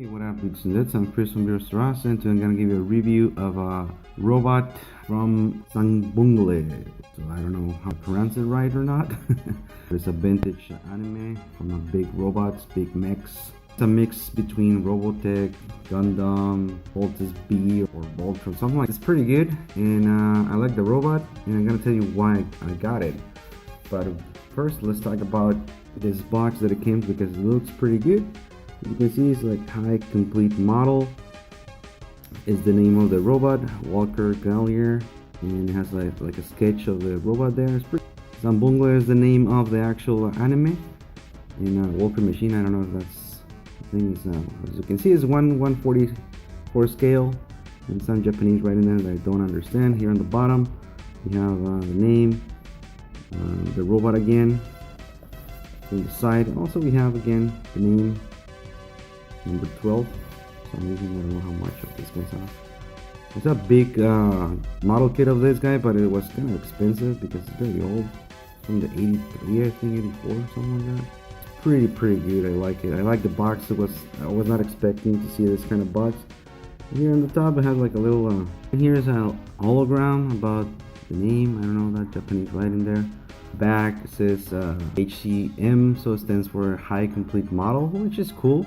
Hey, what up, dudes and dudes? I'm Chris from Galliar and today I'm gonna give you a review of a robot from Xanbungle. So I don't know how to pronounce it right or not. It's a vintage anime from a big robots, big mechs. It's a mix between Robotech, Gundam, Voltus B, or Voltron, something like. It's pretty good, and I like the robot, and I'm gonna tell you why I got it. But first, let's talk about this box that it came because it looks pretty good. You can see it's like high complete model is the name of the robot, Walker Galliar, and it has like a sketch of the robot there. It's pretty. Xanbungle is the name of the actual anime. And Walker Machine, I don't know if that's the thing is as you can see is 1/144 scale, and some Japanese right in there that I don't understand. Here on the bottom we have the name, the robot again on the side. Also we have again the name, number 12. So I'm using, I don't know how much of this guy's on. It's a big model kit of this guy, but it was kind of expensive because it's very old. From the 83, I think 84, something like that. It's pretty good. I like it. I like the box. I was not expecting to see this kind of box. Here on the top it has like a little and here's a hologram about the name. I don't know that Japanese writing there. Back it says HCM, so it stands for High Complete Model, which is cool.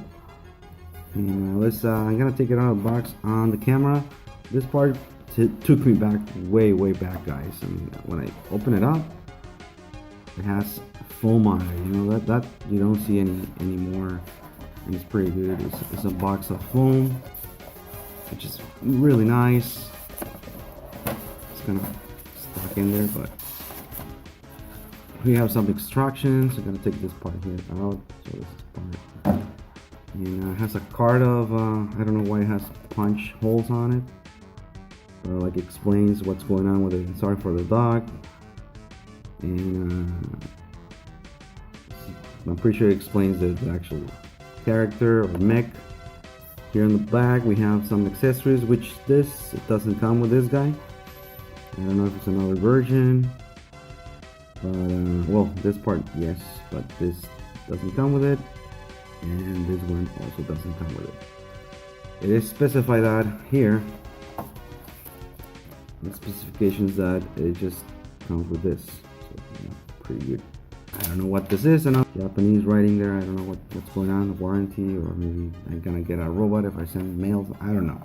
And I'm gonna take it out of the box on the camera. This part took me back way back, guys. I mean, when I open it up, it has foam on it. You know that you don't see anymore, and it's pretty good. It's a box of foam, which is really nice. It's kind of stuck in there, but we have some instructions. I'm gonna take this part here out. So this is part. And it has a card of I don't know why it has punch holes on it. Like explains what's going on with it. Sorry for the dog. And I'm pretty sure it explains the actual character or mech. Here in the back we have some accessories, which it doesn't come with this guy. I don't know if it's another version. But well, this part yes, but this doesn't come with it. And this one also doesn't come with it. It is specified that here, the specifications, that it just comes with this. So yeah, pretty good. I don't know what this is. I know Japanese writing there. I don't know what's going on, warranty, or maybe I'm gonna get a robot if I send mails. I don't know.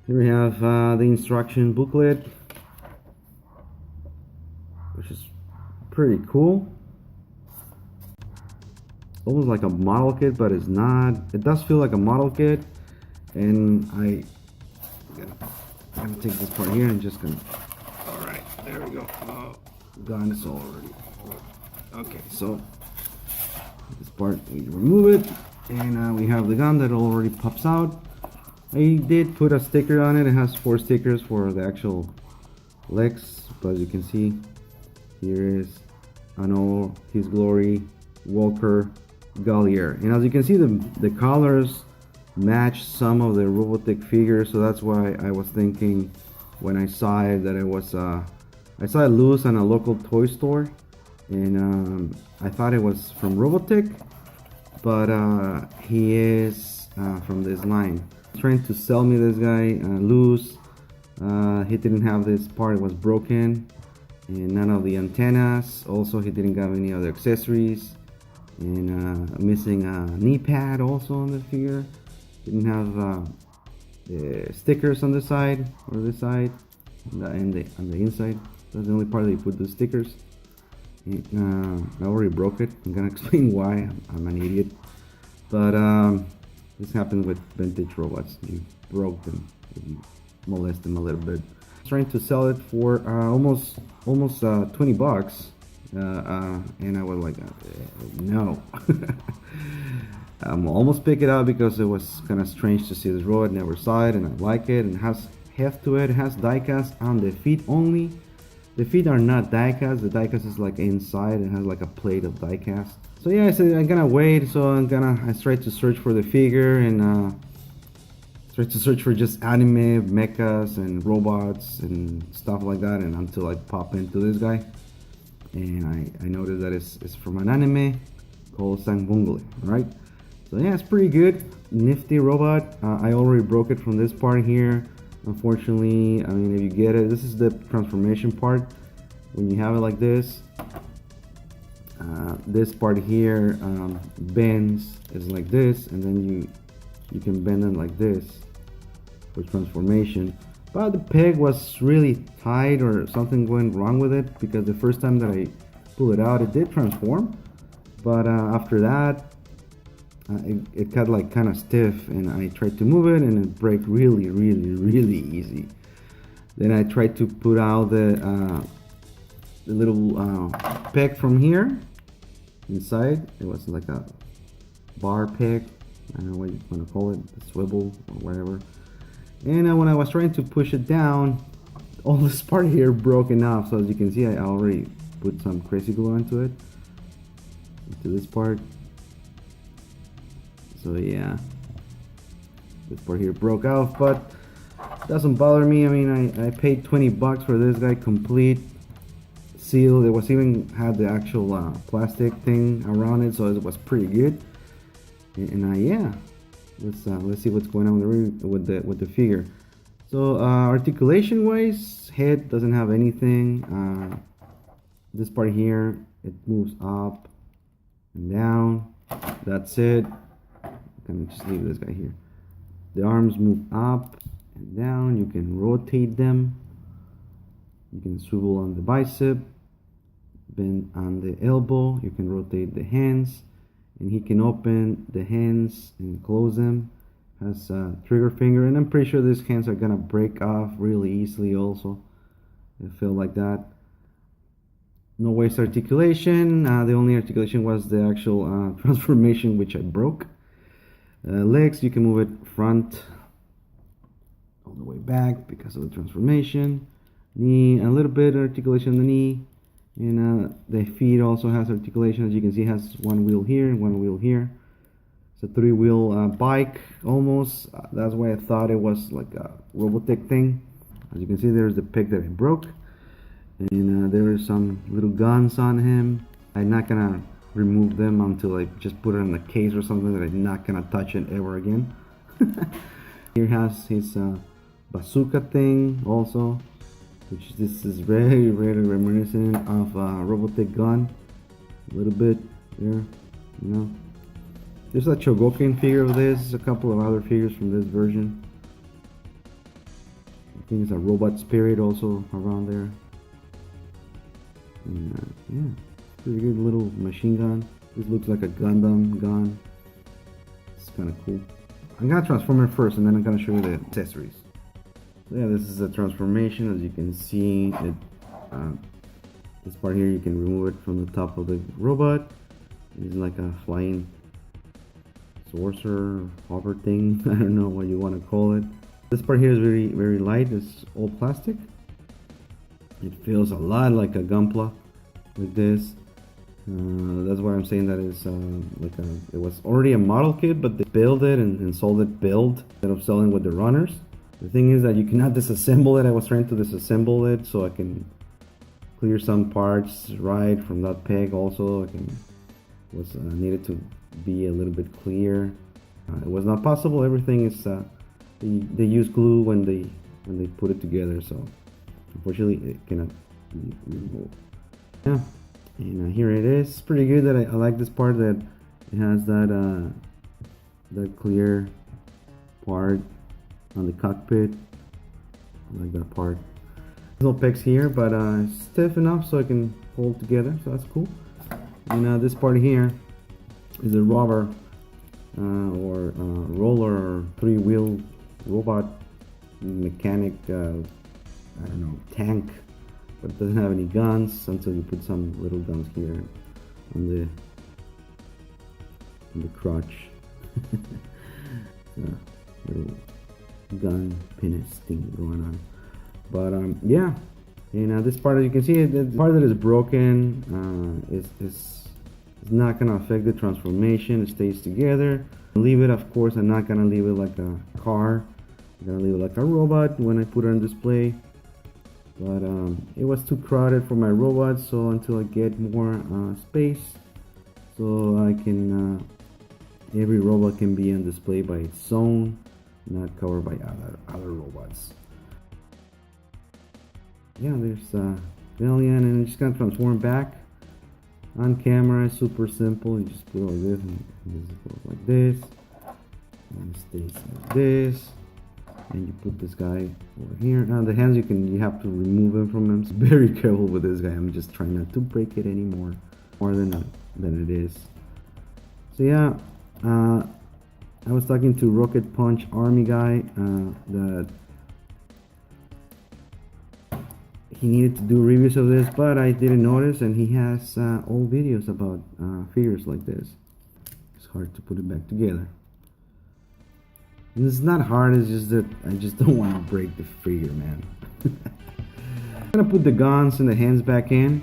Here we have the instruction booklet, which is pretty cool. Almost like a model kit, but it's not. It does feel like a model kit, and I'm gonna take this part here and just gonna. All right, there we go. Oh, gun is already. Okay, so this part we remove it, and we have the gun that already pops out. I did put a sticker on it. It has 4 stickers for the actual legs, but as you can see, here is "In All His Glory, Walker Galliar." And as you can see, the colors match some of the Robotech figures, so that's why I was thinking when I saw it that it was I saw it loose on a local toy store, and I thought it was from Robotech, but he is from this line. Trying to sell me this guy loose. He didn't have this part, it was broken, and none of the antennas. Also, he didn't have any other accessories. And missing a knee pad also on the figure. Didn't have stickers on the side or this side, and on the inside. That's the only part that you put the stickers. And, I already broke it. I'm gonna explain why. I'm an idiot. But this happens with vintage robots. You broke them if you molest them a little bit. Trying to sell it for almost 20 bucks. And I was like, no. I'm almost pick it up because it was kind of strange to see this robot. Never saw it, and I like it. And it has heft to it. It has diecast on the feet only. The feet are not diecast. The diecast is like inside. It has like a plate of diecast. So yeah, I said I'm gonna wait. So I tried to search for the figure, and tried to search for just anime, mechas, and robots and stuff like that, and until I pop into this guy. And I noticed that it's from an anime called Xanbungle, right? So yeah, it's pretty good, nifty robot. I already broke it from this part here. Unfortunately, I mean, if you get it, this is the transformation part. When you have it like this, this part here bends, is like this, and then you can bend it like this for transformation. But the peg was really tight, or something went wrong with it, because the first time that I pulled it out, it did transform, but after that it got like kind of stiff, and I tried to move it and it broke really easy. Then I tried to put out the little peg from here inside. It was like a bar peg, I don't know what you want to call it, a swivel or whatever. And when I was trying to push it down, all this part here broken off. So as you can see, I already put some crazy glue onto it, into this part. So yeah, this part here broke off, but doesn't bother me. I mean, I paid 20 bucks for this guy, complete sealed. It was even had the actual plastic thing around it, so it was pretty good. And yeah, let's see what's going on with the figure. So articulation wise, head doesn't have anything. This part here, it moves up and down. That's it. I'm gonna just leave this guy here. The arms move up and down. You can rotate them. You can swivel on the bicep, bend on the elbow. You can rotate the hands, and he can open the hands and close them. Has a trigger finger, and I'm pretty sure these hands are gonna break off really easily also. It felt like that. No waist articulation. The only articulation was the actual transformation, which I broke. Legs, you can move it front all the way back because of the transformation. Knee, a little bit articulation on the knee. And the feet also has articulation. As you can see, it has one wheel here and one wheel here. It's a three-wheel bike almost. That's why I thought it was like a Robotech thing. As you can see, there's the peg that I broke. And there are some little guns on him. I'm not gonna remove them until I just put it in a case or something, that I'm not gonna touch it ever again. Here has his bazooka thing also, which this is very reminiscent of a Robotech gun. A little bit there, you know. There's a Chogokin figure of this, a couple of other figures from this version. I think it's a robot spirit also around there. And, yeah, pretty good little machine gun. This looks like a Gundam gun. It's kind of cool. I'm gonna transform it first, and then I'm gonna show you the accessories. So yeah, this is a transformation. As you can see, this part here, you can remove it from the top of the robot. It's like a flying saucer, hover thing. I don't know what you want to call it. This part here is very light. It's all plastic. It feels a lot like a Gunpla with this. That's why I'm saying that it's it was already a model kit, but they built it and sold it build instead of selling with the runners. The thing is that you cannot disassemble it. I was trying to disassemble it so I can clear some parts right from that peg. Also, was needed to be a little bit clear. It was not possible. Everything is they use glue when they put it together, so unfortunately it cannot be removed. Yeah, and here it is. It's pretty good. That I like this part, that it has that clear part on the cockpit. I like that part. There's no pegs here, but it's stiff enough so I can hold together, so that's cool. And this part here is a rubber or roller or three-wheel robot mechanic, I don't know, tank, but it doesn't have any guns until you put some little guns here on the crotch. Little gun pinus thing going on. But yeah, and this part, as you can see, the part that is broken is not gonna affect the transformation. It stays together. Leave it, of course, I'm not gonna leave it like a car. I'm gonna leave it like a robot when I put it on display. But it was too crowded for my robot, so until I get more space, so I can Every robot can be on display by its own, not covered by other robots. Yeah, there's Galliar, and it's just gonna transform back on camera. Super simple. You just put it like this, and this goes like this, and it stays like this. And you put this guy over here. Now the hands, you have to remove them from him. So very careful with this guy. I'm just trying not to break it anymore, more than it is. So yeah, I was talking to Rocket Punch Army guy that he needed to do reviews of this, but I didn't notice, and he has old videos about figures like this. It's hard to put it back together. And it's not hard, it's just that I just don't want to break the figure, man. I'm gonna put the guns and the hands back in.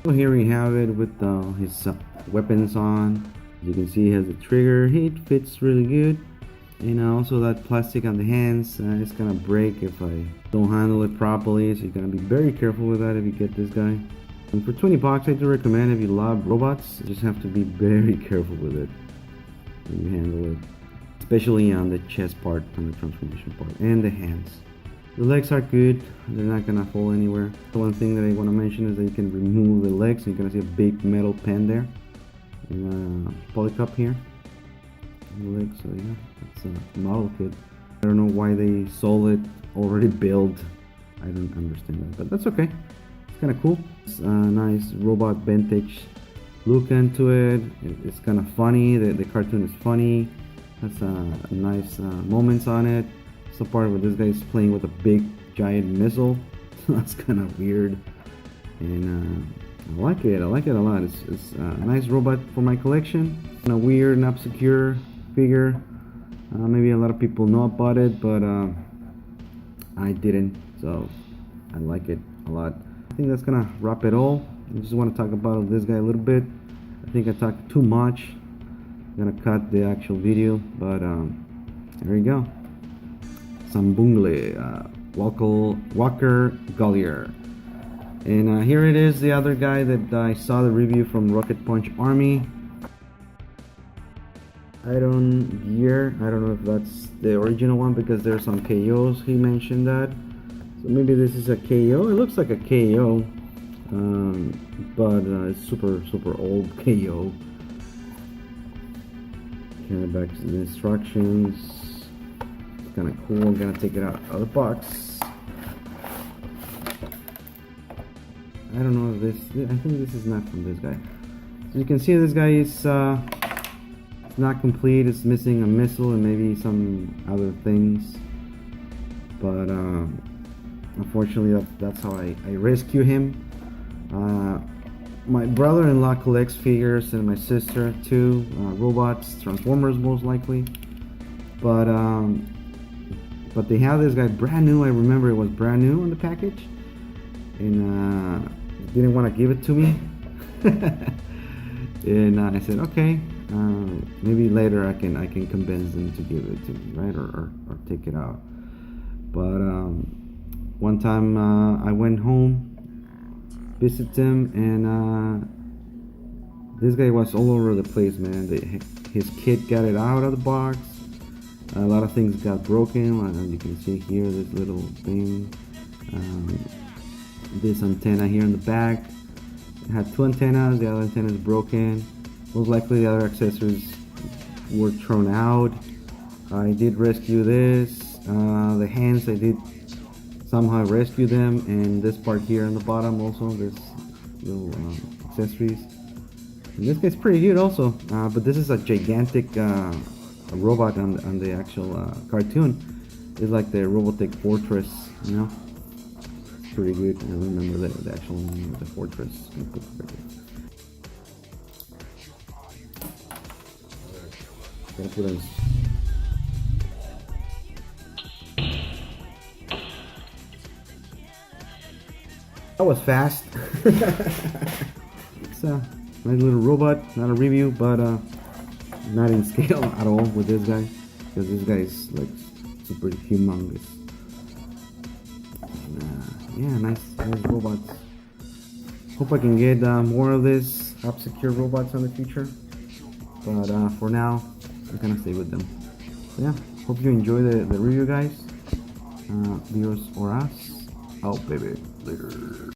So here we have it with his weapons on. As you can see, he has a trigger. It fits really good. And also that plastic on the hands is gonna break if I don't handle it properly. So you're gonna be very careful with that if you get this guy. And for 20 bucks, I do recommend if you love robots, you just have to be very careful with it when you handle it. Especially on the chest part, on the transformation part, and the hands. The legs are good, they're not gonna fall anywhere. The one thing that I want to mention is that you can remove the legs. You're gonna see a big metal pen there, and a poly cup here. The legs, so yeah, that's a model kit. I don't know why they sold it already built. I don't understand that, but that's okay. It's kind of cool. It's a nice robot vintage look into it. It's kind of funny. The cartoon is funny. Has nice moments on it. It's the part where this guy is playing with a big giant missile. That's kind of weird, and I like it. I like it a lot. It's a nice robot for my collection. A weird and obscure figure. Maybe a lot of people know about it, but I didn't. So I like it a lot. I think that's gonna wrap it all. I just want to talk about this guy a little bit. I think I talked too much. I'm gonna cut the actual video, but there you go. Xanbungle, Walker Galliar. And here it is, the other guy that I saw the review from Rocket Punch Army. Iron Gear. I don't know if that's the original one because there's some KOs. He mentioned that. So maybe this is a KO. It looks like a KO, but it's super old KO. Back to the instructions. It's kind of cool. I'm gonna take it out of the box. I don't know if this. I think this is not from this guy. So you can see this guy is it's not complete. It's missing a missile and maybe some other things. But unfortunately, that's how I rescue him. My brother-in-law collects figures, and my sister too. Robots, Transformers most likely. But they have this guy brand new. I remember it was brand new on the package, and didn't want to give it to me. And I said, okay, maybe later I can convince them to give it to me, right, or take it out. But one time I went home, visit him, and this guy was all over the place, man. His kid got it out of the box. A lot of things got broken, as you can see here, this little thing, this antenna here in the back. It had two antennas, the other antenna is broken. Most likely the other accessories were thrown out. I did rescue this. The hands, I did somehow rescue them, and this part here on the bottom also, this little accessories. And this guy's pretty good also, but this is a gigantic robot on the actual cartoon. It's like the Robotech Fortress, you know. It's pretty good. I remember the actual name of the fortress. Gotta put in. That was fast. It's a nice little robot, not a review, but not in scale at all with this guy, because this guy is like super humongous. And, yeah, nice robots. Hope I can get more of this obscure robots in the future. But for now, I'm gonna stay with them. So yeah, hope you enjoy the review, guys. Viewers or us. Oh, baby. Later.